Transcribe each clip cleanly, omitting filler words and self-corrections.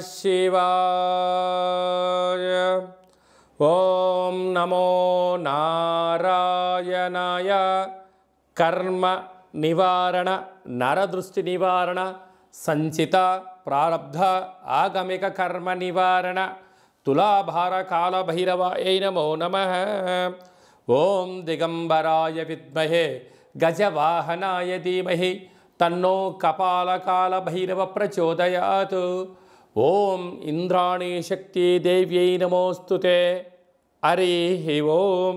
शिवाय। ओम नमो नारायणाय। कर्म निवारण नरदृष्टि निवारण संचित प्रारब्ध आगमिक कर्म निवारण तुलाभार काल भैरवाय नमो नमः। ओम दिगंबराय विद्महे गजवाहनाय धीमहि तन्नो कपाल काल भैरव प्रचोदयात्। ओम इंद्राणी शक्ति देव्यै नमोस्तुते। हरि ओम।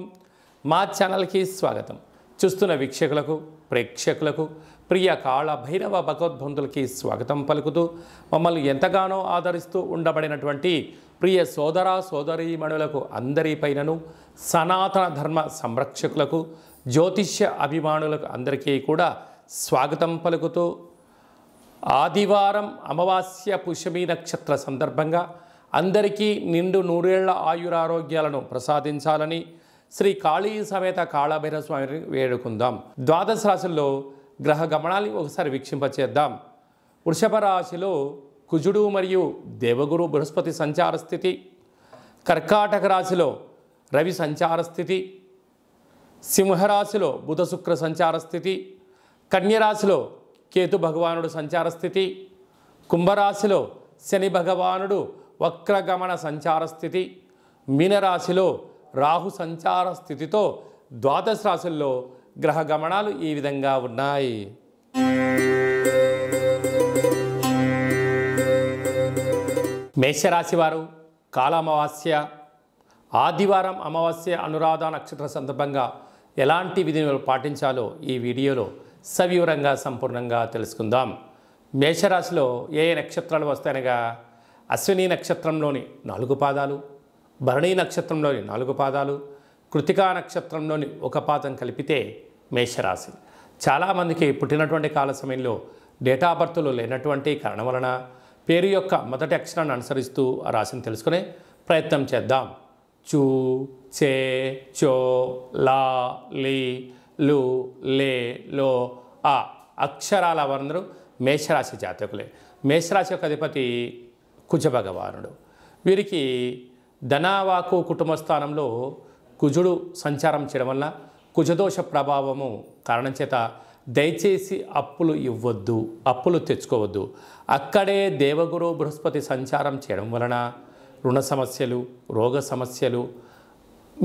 మా ఛానల్కి స్వాగతం. చూస్తున్న వీక్షకులకు ప్రేక్షకులకు ప్రియ కాళ భైరవ భగవద్బంధులకి స్వాగతం పలుకుతూ మమ్మల్ని ఎంతగానో ఆదరిస్తూ ఉండబడినటువంటి ప్రియ సోదర సోదరీమణులకు అందరిపైనను సనాతన ధర్మ సంరక్షకులకు జ్యోతిష్య అభిమానులకు అందరికీ కూడా స్వాగతం పలుకుతూ ఆదివారం అమావాస్య పుష్యమి నక్షత్ర సందర్భంగా అందరికీ నిండు నూరేళ్ల ఆయురారోగ్యాలను ప్రసాదించాలని శ్రీ కాళీ సమేత కాళభైరవ స్వామిని వేడుకుందాం. ద్వాదశ రాశుల్లో గ్రహ గమనాన్ని ఒకసారి వీక్షింపచేద్దాం. వృషభ రాశిలో కుజుడు మరియు దేవగురు బృహస్పతి సంచార స్థితి. కర్కాటక రాశిలో రవి సంచార స్థితి. సింహరాశిలో బుధ శుక్ర సంచార స్థితి. కన్యరాశిలో కేతు భగవానుడు సంచార స్థితి. కుంభరాశిలో శని భగవానుడు వక్రగమన సంచార స్థితి. మీనరాశిలో రాహు సంచార స్థితితో ద్వాదశ రాశుల్లో గ్రహ గమనాలు ఈ విధంగా ఉన్నాయి. మేషరాశి వారు కాలామావాస్య ఆదివారం అమావాస్య అనురాధ నక్షత్ర సందర్భంగా ఎలాంటి విధులు పాటించాలో ఈ వీడియోలో సవివరంగా సంపూర్ణంగా తెలుసుకుందాం. మేషరాశిలో ఏ నక్షత్రాలు వస్తాయనగా అశ్విని నక్షత్రంలోని 4 పాదాలు, భరణీ నక్షత్రంలోని 4 పాదాలు, కృతికా నక్షత్రంలోని 1 పాదం కలిపితే మేషరాశి. చాలామందికి పుట్టినటువంటి కాల సమయంలో డేటా బర్త్లు లేనటువంటి కారణం వలన పేరు యొక్క మొదటి అక్షరాన్ని అనుసరిస్తూ ఆ రాశిని తెలుసుకునే ప్రయత్నం చేద్దాం. చూ, చే, చో, లా, లీ, లు, లే, లో, ఆ అక్షరాల వారందరూ మేషరాశి జాతకులే. మేషరాశి యొక్క అధిపతి కుజ భగవానుడు. వీరికి ధనవాకు కుటుంబ స్థానంలో కుజుడు సంచారం చేయడం వల్ల కుజదోష ప్రభావము కారణం చేత దయచేసి అప్పులు ఇవ్వద్దు, అప్పులు తెచ్చుకోవద్దు. అక్కడే దేవగురు బృహస్పతి సంచారం చేయడం వలన రుణ సమస్యలు, రోగ సమస్యలు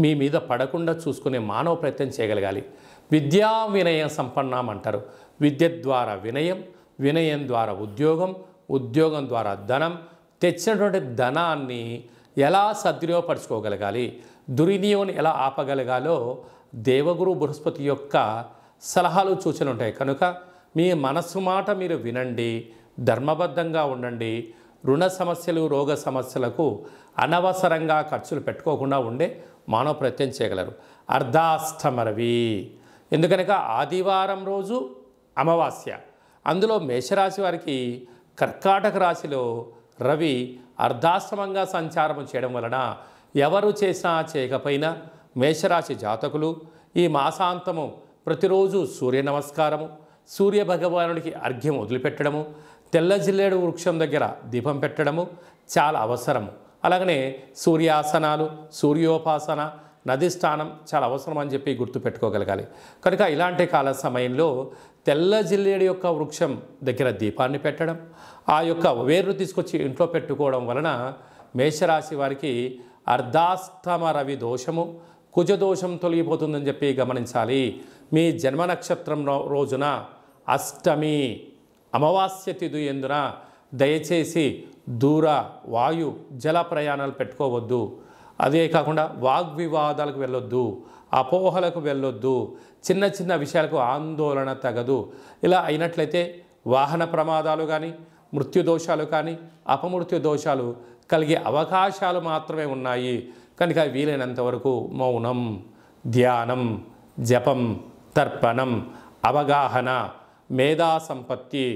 మీ మీద పడకుండా చూసుకునే మానవ ప్రయత్నం చేయగలగాలి. విద్యా వినయ సంపన్నం అంటారు. విద్య ద్వారా వినయం, వినయం ద్వారా ఉద్యోగం, ఉద్యోగం ద్వారా ధనం, తెచ్చినటువంటి ధనాన్ని ఎలా సద్వినియోగపరచుకోగలగాలి, దుర్వినియోగం ఎలా ఆపగలగాలో దేవగురు బృహస్పతి యొక్క సలహాలు సూచనలు ఉంటాయి. కనుక మీ మనస్సు మాట మీరు వినండి, ధర్మబద్ధంగా ఉండండి. రుణ సమస్యలు, రోగ సమస్యలకు అనవసరంగా ఖర్చులు పెట్టుకోకుండా ఉండే మానవ ప్రయత్నం చేయగలరు. అర్ధాష్టమరవి ఎందుకనగా ఆదివారం రోజు అమావాస్య. అందులో మేషరాశి వారికి కర్కాటక రాశిలో రవి అర్ధాష్టమంగా సంచారం చేయడం వలన ఎవరు చేసినా చేయకపోయినా మేషరాశి జాతకులు ఈ మాసాంతము ప్రతిరోజు సూర్య నమస్కారము, సూర్య భగవానుడికి అర్ఘ్యం వదిలిపెట్టడము, తెల్ల జిల్లేడు వృక్షం దగ్గర దీపం పెట్టడము చాలా అవసరము. అలాగనే సూర్యాసనాలు, సూర్యోపాసన, నది స్నానం చాలా అవసరం అని చెప్పి గుర్తుపెట్టుకోగలగాలి. కనుక ఇలాంటి కాల సమయంలో తెల్ల జిల్లేడు యొక్క వృక్షం దగ్గర దీపాన్ని పెట్టడం, ఆ యొక్క వేర్లు తీసుకొచ్చి ఇంట్లో పెట్టుకోవడం వలన మేషరాశి వారికి అర్ధాష్టమ రవి దోషము, కుజదోషం తొలగిపోతుందని చెప్పి గమనించాలి. మీ జన్మ నక్షత్రం రోజున అష్టమి అమావాస్య తిథి ఎందున దయచేసి దూర వాయు జల ప్రయాణాలు పెట్టుకోవద్దు. అదే కాకుండా వాగ్వివాదాలకు వెళ్ళొద్దు, అపోహలకు వెళ్ళొద్దు, చిన్న చిన్న విషయాలకు ఆందోళన తగదు. ఇలా అయినట్లయితే వాహన ప్రమాదాలు కానీ, మృత్యుదోషాలు కానీ, అపమృత్యు దోషాలు కలిగే అవకాశాలు మాత్రమే ఉన్నాయి. కనుక వీలైనంత వరకు మౌనం, ధ్యానం, జపం, తర్పణం, అవగాహన, మేధా సంపత్తి,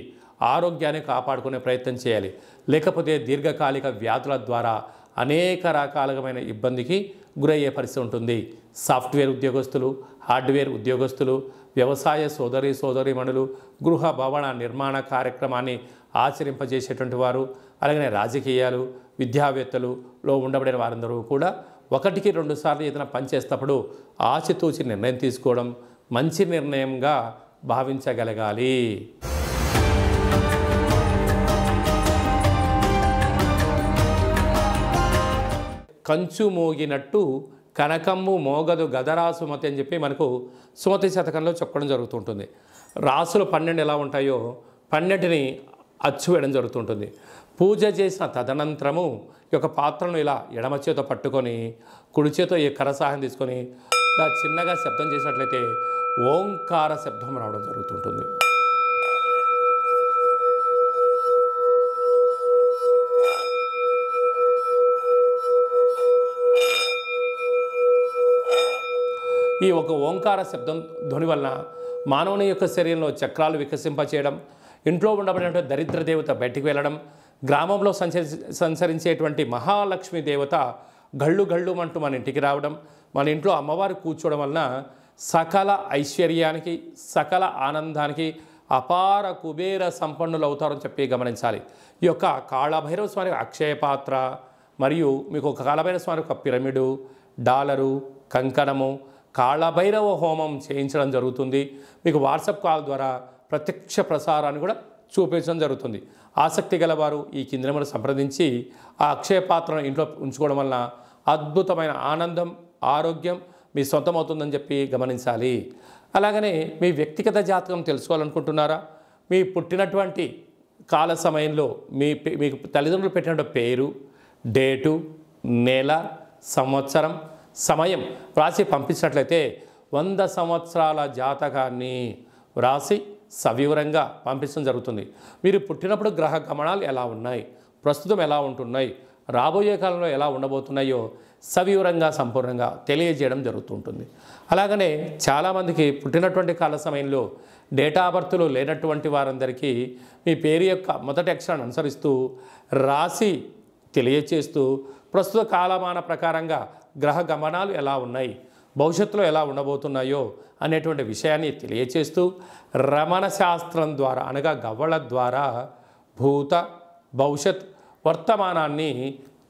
ఆరోగ్యాన్ని కాపాడుకునే ప్రయత్నం చేయాలి. లేకపోతే దీర్ఘకాలిక వ్యాధుల ద్వారా అనేక రకాలమైన ఇబ్బందికి గురయ్యే పరిస్థితి ఉంటుంది. సాఫ్ట్వేర్ ఉద్యోగస్తులు, హార్డ్వేర్ ఉద్యోగస్తులు, వ్యవసాయ సోదరీమణులు, గృహ భవన నిర్మాణ కార్యక్రమాన్ని ఆచరింపజేసేటువంటి వారు, అలాగే రాజకీయాలు, విద్యావేత్తలులో ఉండబడిన వారందరూ కూడా 1-2 సార్లు ఏదైనా పని చేసేటప్పుడు ఆచితూచి నిర్ణయం తీసుకోవడం మంచి నిర్ణయంగా భావించగలగాలి. కంచు మోగినట్టు కనకమ్ము మోగదు గదరా సుమతి అని చెప్పి మనకు సుమతి శతకంలో చెప్పడం జరుగుతుంటుంది. రాసులు 12 ఎలా ఉంటాయో 12ని అచ్చు వేయడం జరుగుతుంటుంది. పూజ చేసిన తదనంతరము ఈ యొక్క పాత్రను ఇలా ఎడమ చేతో పట్టుకొని కుడి చేతో ఈ కరసాహం తీసుకొని ఇలా చిన్నగా శబ్దం చేసినట్లయితే ఓంకార శబ్దం రావడం జరుగుతుంటుంది. ఈ ఒక ఓంకార శబ్దం ధ్వని వలన మానవుని యొక్క శరీరంలో చక్రాలు వికసింపచేయడం, ఇంట్లో ఉండబడినటువంటి దరిద్ర దేవత బయటికి వెళ్ళడం, గ్రామంలో సంచరించేటువంటి మహాలక్ష్మి దేవత గళ్ళు అంటూ మన ఇంటికి రావడం, మన ఇంట్లో అమ్మవారు కూర్చోవడం వలన సకల ఐశ్వర్యానికి, సకల ఆనందానికి అపార కుబేర సంపన్నులు అవుతారని చెప్పి గమనించాలి. ఈ యొక్క కాళభైరవ స్వామి అక్షయ పాత్ర మరియు మీకు ఒక కాళభైరవ స్వామి ఒక పిరమిడు, డాలరు, కంకణము, కాళభైరవ హోమం చేయించడం జరుగుతుంది. మీకు వాట్సాప్ కాల్ ద్వారా ప్రత్యక్ష ప్రసారాన్ని కూడా చూపించడం జరుగుతుంది. ఆసక్తి గలవారు ఈ కింది నెంబర్ సంప్రదించి ఆ అక్షయ పాత్రను ఇంట్లో ఉంచుకోవడం వలన అద్భుతమైన ఆనందం, ఆరోగ్యం మీ సొంతమవుతుందని చెప్పి గమనించాలి. అలాగనే మీ వ్యక్తిగత జాతకం తెలుసుకోవాలనుకుంటున్నారా? మీ పుట్టినటువంటి కాల సమయంలో మీకు తల్లిదండ్రులు పెట్టినటువంటి పేరు, డేటు, నెల, సంవత్సరం, సమయం వ్రాసి పంపించినట్లయితే 100 సంవత్సరాల జాతకాన్ని వ్రాసి సవివరంగా పంపించడం జరుగుతుంది. మీరు పుట్టినప్పుడు గ్రహ గమనాలు ఎలా ఉన్నాయి, ప్రస్తుతం ఎలా ఉంటున్నాయి, రాబోయే కాలంలో ఎలా ఉండబోతున్నాయో సవివరంగా సంపూర్ణంగా తెలియజేయడం జరుగుతుంటుంది. అలాగనే చాలామందికి పుట్టినటువంటి కాల సమయంలో డేటా బర్త్లు లేనటువంటి వారందరికీ మీ పేరు యొక్క మొదటి అక్షరాన్ని అనుసరిస్తూ రాసి తెలియచేస్తూ ప్రస్తుత కాలమాన ప్రకారంగా గ్రహ గమనాలు ఎలా ఉన్నాయి, భవిష్యత్తులో ఎలా ఉండబోతున్నాయో అనేటువంటి విషయాన్ని తెలియచేస్తూ రమణ శాస్త్రం ద్వారా అనగా గవ్వల ద్వారా భూత, భవిష్యత్, వర్తమానాన్ని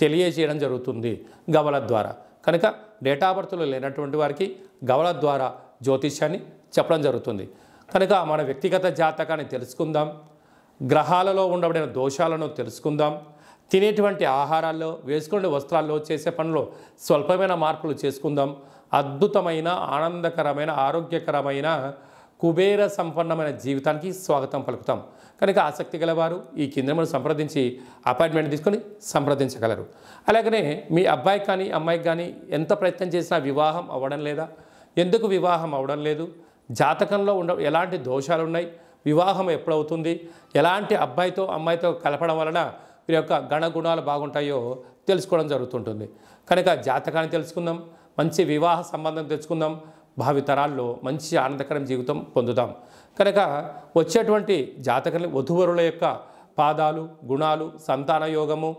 తెలియజేయడం జరుగుతుంది గవ్వల ద్వారా. కనుక డేటా బర్త్లు లేనటువంటి వారికి గవ్వల ద్వారా జ్యోతిష్యాన్ని చెప్పడం జరుగుతుంది. కనుక మన వ్యక్తిగత జాతకాన్ని తెలుసుకుందాం, గ్రహాలలో ఉండబడిన దోషాలను తెలుసుకుందాం, తినేటువంటి ఆహారాల్లో, వేసుకునే వస్త్రాల్లో, చేసే పనుల్లో స్వల్పమైన మార్పులు చేసుకుందాం. అద్భుతమైన, ఆనందకరమైన, ఆరోగ్యకరమైన, కుబేర సంపన్నమైన జీవితానికి స్వాగతం పలుకుతాం. కనుక ఆసక్తి గలవారు ఈ కింద సంప్రదించి అపాయింట్మెంట్ తీసుకొని సంప్రదించగలరు. అలాగనే మీ అబ్బాయికి కానీ అమ్మాయికి కానీ ఎంత ప్రయత్నం చేసినా వివాహం అవ్వడం లేదా? ఎందుకు వివాహం అవ్వడం లేదు? జాతకంలో ఎలాంటి దోషాలు ఉన్నాయి? వివాహం ఎప్పుడవుతుంది? ఎలాంటి అబ్బాయితో అమ్మాయితో కలపడం వలన వీరి యొక్క గణగుణాలు బాగుంటాయో తెలుసుకోవడం జరుగుతుంటుంది. కనుక జాతకాన్ని తెలుసుకుందాం, మంచి వివాహ సంబంధం తెచ్చుకుందాం, భావితరాల్లో మంచి ఆనందకరం జీవితం పొందుదాం. కనుక వచ్చేటువంటి జాతకాన్ని వధూవరుల యొక్క పాదాలు, గుణాలు, సంతాన యోగము,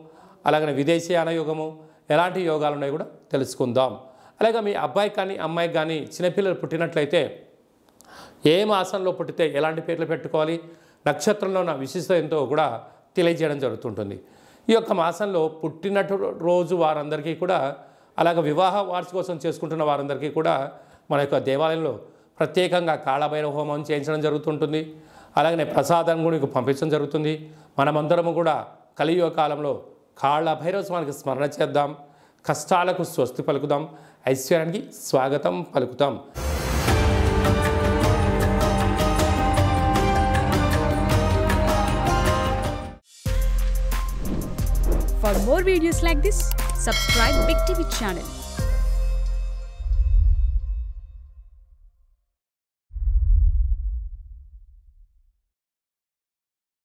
అలాగనే విదేశీయాన యోగము, ఎలాంటి యోగాలు ఉన్నాయో కూడా తెలుసుకుందాం. అలాగే మీ అబ్బాయికి కానీ అమ్మాయికి కానీ చిన్నపిల్లలు పుట్టినట్లయితే ఏ మాసంలో పుట్టితే ఎలాంటి పేర్లు పెట్టుకోవాలి, నక్షత్రంలో ఉన్న విశిష్టత ఎంతో కూడా తెలియజేయడం జరుగుతుంటుంది. ఈ యొక్క మాసంలో పుట్టినట్టు రోజు వారందరికీ కూడా, అలాగే వివాహ వార్షికోత్సవం చేసుకుంటున్న వారందరికీ కూడా మన యొక్క దేవాలయంలో ప్రత్యేకంగా కాళభైరవ హోమం చేయించడం జరుగుతుంటుంది. అలాగనే ప్రసాదం కూడా మీకు పంపించడం జరుగుతుంది. మనమందరము కూడా కలియుగ కాలంలో కాళభైరవ స్వామికి స్మరణ చేద్దాం, కష్టాలకు స్వస్తి పలుకుదాం, ఐశ్వర్యానికి స్వాగతం పలుకుతాం. For more videos like this, subscribe Big TV channel.